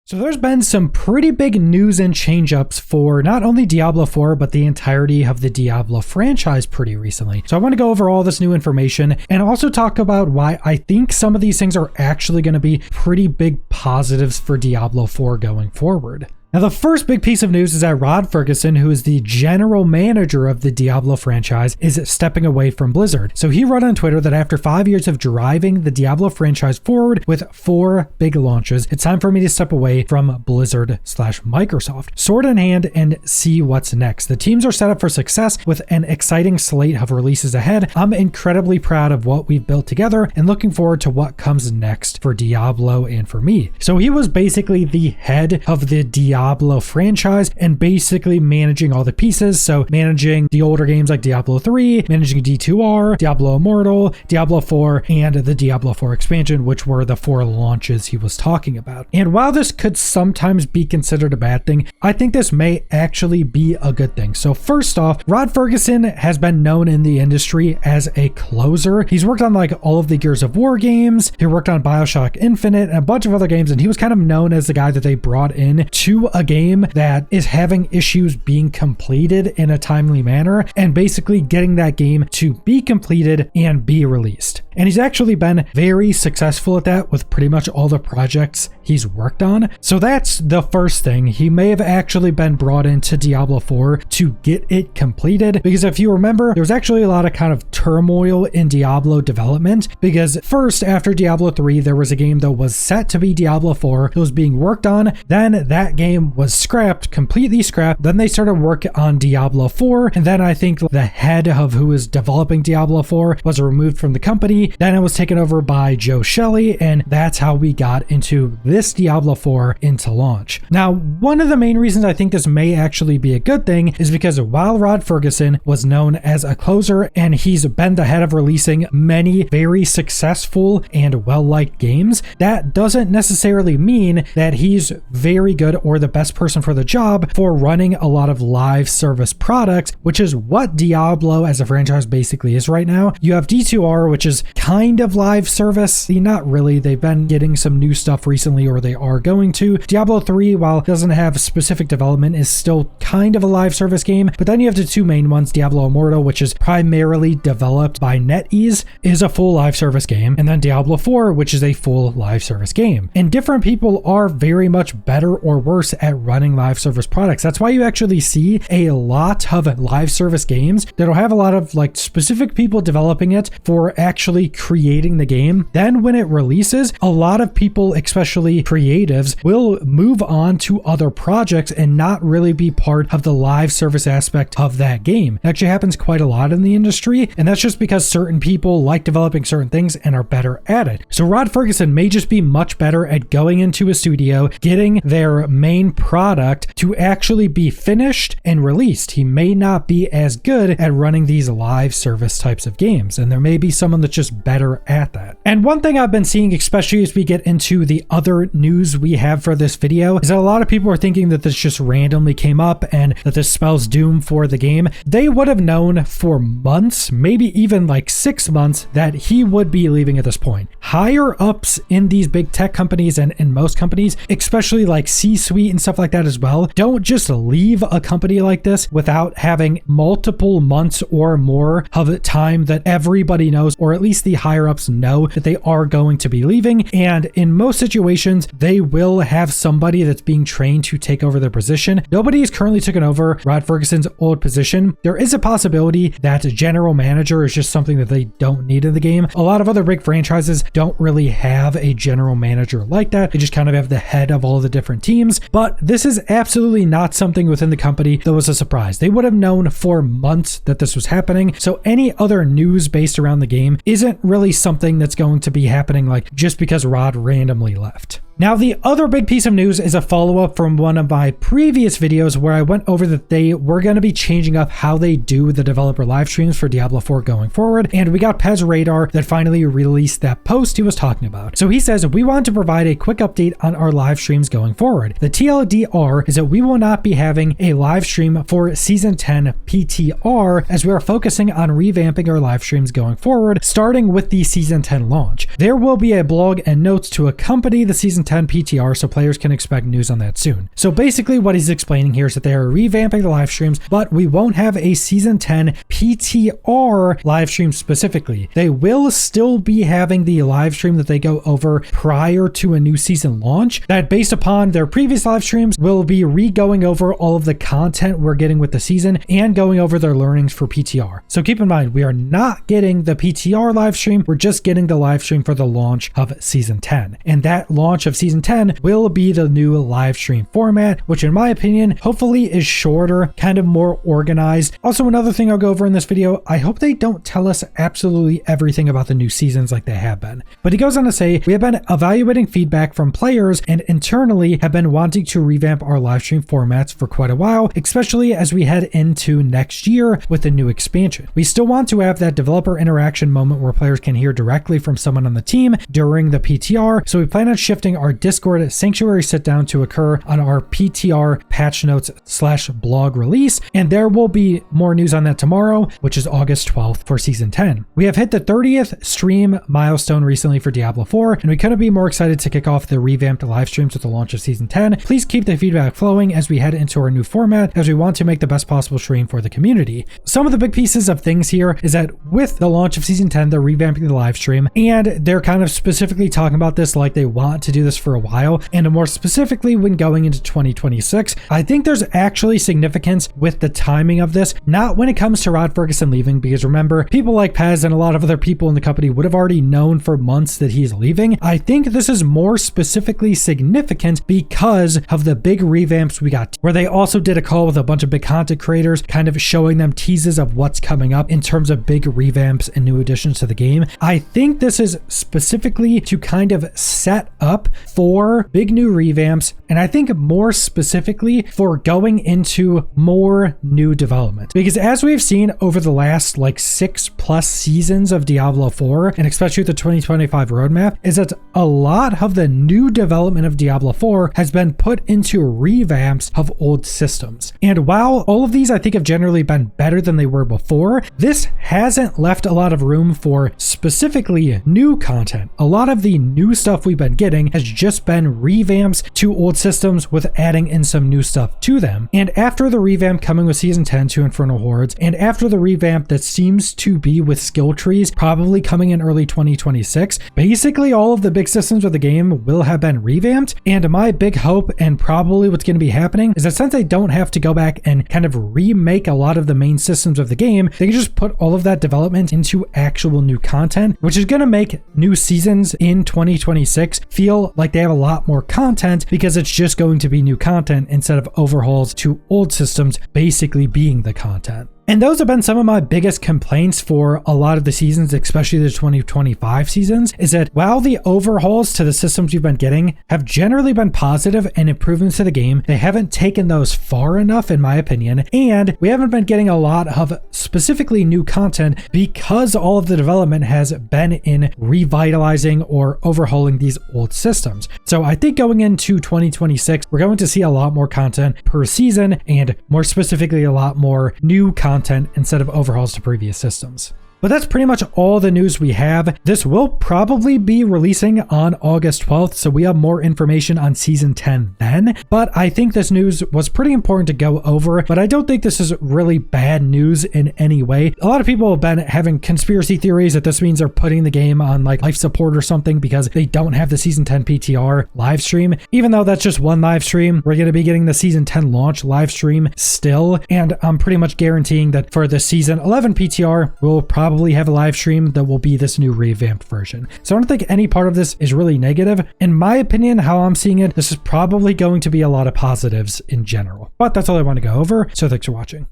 So there's been some pretty big news and change-ups for not only Diablo 4, but the entirety of the Diablo franchise pretty recently. So I want to go over all this new information and also talk about why I think some of these things are actually going to be pretty big positives for Diablo 4 going forward. Now, the first big piece of news is that Rod Ferguson, who is the general manager of the Diablo franchise, is stepping away from Blizzard. So he wrote on Twitter that after 5 years of driving the Diablo franchise forward with 4 big launches, it's time for me to step away from Blizzard/Microsoft. Sword in hand and see what's next. The teams are set up for success with an exciting slate of releases ahead. I'm incredibly proud of what we've built together and looking forward to what comes next for Diablo and for me. So he was basically the head of the Diablo franchise and basically managing all the pieces. So managing the older games like Diablo 3, managing D2R, Diablo Immortal, Diablo 4, and the Diablo 4 expansion, which were the 4 launches he was talking about. And while this could sometimes be considered a bad thing, I think this may actually be a good thing. So first off, Rod Ferguson has been known in the industry as a closer. He's worked on like all of the Gears of War games. He worked on BioShock Infinite and a bunch of other games, and he was kind of known as the guy that they brought in to a game that is having issues being completed in a timely manner and basically getting that game to be completed and be released. And he's actually been very successful at that with pretty much all the projects he's worked on. So that's the first thing. He may have actually been brought into Diablo 4 to get it completed, because if you remember, there was actually a lot of kind of turmoil in Diablo development, because first after Diablo 3, there was a game that was set to be Diablo 4. It was being worked on. Then that game was scrapped, completely scrapped. Then they started work on Diablo 4. And then I think the head of who was developing Diablo 4 was removed from the company. Then it was taken over by Joe Shelley. And that's how we got into this Diablo 4 into launch. Now, one of the main reasons I think this may actually be a good thing is because while Rod Ferguson was known as a closer and he's been the head of releasing many very successful and well-liked games, that doesn't necessarily mean that he's very good or the best person for the job for running a lot of live service products, which is what Diablo as a franchise basically is right now. You have D2R, which is kind of live service. Not really. They've been getting some new stuff recently, or they are going to. Diablo 3, while it doesn't have specific development, is still kind of a live service game. But then you have the 2 main ones. Diablo Immortal, which is primarily developed by NetEase, is a full live service game. And then Diablo 4, which is a full live service game. And different people are very much better or worse at running live service products. That's why you actually see a lot of live service games that'll have a lot of like specific people developing it for actually creating the game. Then when it releases, a lot of people, especially creatives, will move on to other projects and not really be part of the live service aspect of that game. It actually happens quite a lot in the industry, and that's just because certain people like developing certain things and are better at it. So Rod Ferguson may just be much better at going into a studio, getting their main product to actually be finished and released. He may not be as good at running these live service types of games, and there may be someone that's just better at that. And one thing I've been seeing, especially as we get into the other news we have for this video, is that a lot of people are thinking that this just randomly came up and that this spells doom for the game. They would have known for months, maybe even like 6 months, that he would be leaving at this point. Higher ups in these big tech companies and in most companies, especially like C-suite and stuff like that as well, don't just leave a company like this without having multiple months or more of time that everybody knows, or at least the higher ups know, that they are going to be leaving. And in most situations, they will have somebody that's being trained to take over their position. Nobody has currently taken over Rod Ferguson's old position. There is a possibility that general manager is just something that they don't need in the game. A lot of other big franchises don't really have a general manager like that. They just kind of have the head of all the different teams. But this is absolutely not something within the company that was a surprise. They would have known for months that this was happening. So any other news based around the game isn't really something that's going to be happening like just because Rod randomly left. Now, the other big piece of news is a follow-up from one of my previous videos where I went over that they were going to be changing up how they do the developer live streams for Diablo 4 going forward, and we got Pez Radar that finally released that post he was talking about. So he says, we want to provide a quick update on our live streams going forward. The TLDR is that we will not be having a live stream for Season 10 PTR, as we are focusing on revamping our live streams going forward, starting with the Season 10 launch. There will be a blog and notes to accompany the Season 10 PTR, so players can expect news on that soon. So basically what he's explaining here is that they are revamping the live streams, but we won't have a season 10 PTR live stream specifically. They will still be having the live stream that they go over prior to a new season launch, that based upon their previous live streams will be re-going over all of the content we're getting with the season and going over their learnings for PTR. So keep in mind, we are not getting the PTR live stream, we're just getting the live stream for the launch of season 10. And that launch of season 10 will be the new live stream format, which in my opinion, hopefully is shorter, kind of more organized. Also, another thing I'll go over in this video, I hope they don't tell us absolutely everything about the new seasons like they have been. But he goes on to say, we have been evaluating feedback from players and internally have been wanting to revamp our live stream formats for quite a while, especially as we head into next year with the new expansion. We still want to have that developer interaction moment where players can hear directly from someone on the team during the PTR, so we plan on shifting our Discord Sanctuary sit down to occur on our PTR patch notes / blog release, and there will be more news on that tomorrow, which is August 12th for season 10. We have hit the 30th stream milestone recently for Diablo 4, and we couldn't be more excited to kick off the revamped live streams with the launch of season 10. Please keep the feedback flowing as we head into our new format, as we want to make the best possible stream for the community. Some of the big pieces of things here is that with the launch of season 10, they're revamping the live stream, and they're kind of specifically talking about this like they want to do this for a while, and more specifically when going into 2026. I think there's actually significance with the timing of this, not when it comes to Rod Ferguson leaving, because remember, people like Pez and a lot of other people in the company would have already known for months that he's leaving. I think this is more specifically significant because of the big revamps we got, where they also did a call with a bunch of big content creators, kind of showing them teases of what's coming up in terms of big revamps and new additions to the game. I think this is specifically to kind of set up for big new revamps, and I think more specifically for going into more new development. Because as we've seen over the last like 6+ seasons of Diablo 4, and especially the 2025 roadmap, is that a lot of the new development of Diablo 4 has been put into revamps of old systems. And while all of these I think have generally been better than they were before, this hasn't left a lot of room for specifically new content. A lot of the new stuff we've been getting has just been revamps to old systems with adding in some new stuff to them. And after the revamp coming with season 10 to Infernal Hordes, and after the revamp that seems to be with skill trees probably coming in early 2026, basically all of the big systems of the game will have been revamped. And my big hope, and probably what's going to be happening, is that since they don't have to go back and kind of remake a lot of the main systems of the game, they can just put all of that development into actual new content, which is going to make new seasons in 2026 feel like they have a lot more content, because it's just going to be new content instead of overhauls to old systems basically being the content. And those have been some of my biggest complaints for a lot of the seasons, especially the 2025 seasons, is that while the overhauls to the systems we've been getting have generally been positive and improvements to the game, they haven't taken those far enough in my opinion, and we haven't been getting a lot of specifically new content because all of the development has been in revitalizing or overhauling these old systems. So I think going into 2026, we're going to see a lot more content per season, and more specifically a lot more new content instead of overhauls to previous systems. But that's pretty much all the news we have. This will probably be releasing on August 12th, so we have more information on season 10 then. But I think this news was pretty important to go over, but I don't think this is really bad news in any way. A lot of people have been having conspiracy theories that this means they're putting the game on like life support or something because they don't have the season 10 PTR live stream. Even though that's just one live stream, we're going to be getting the season 10 launch live stream still, and I'm pretty much guaranteeing that for the season 11 PTR, we'll probably have a live stream that will be this new revamped version. So I don't think any part of this is really negative. In my opinion, how I'm seeing it, this is probably going to be a lot of positives in general. But that's all I want to go over. So thanks for watching.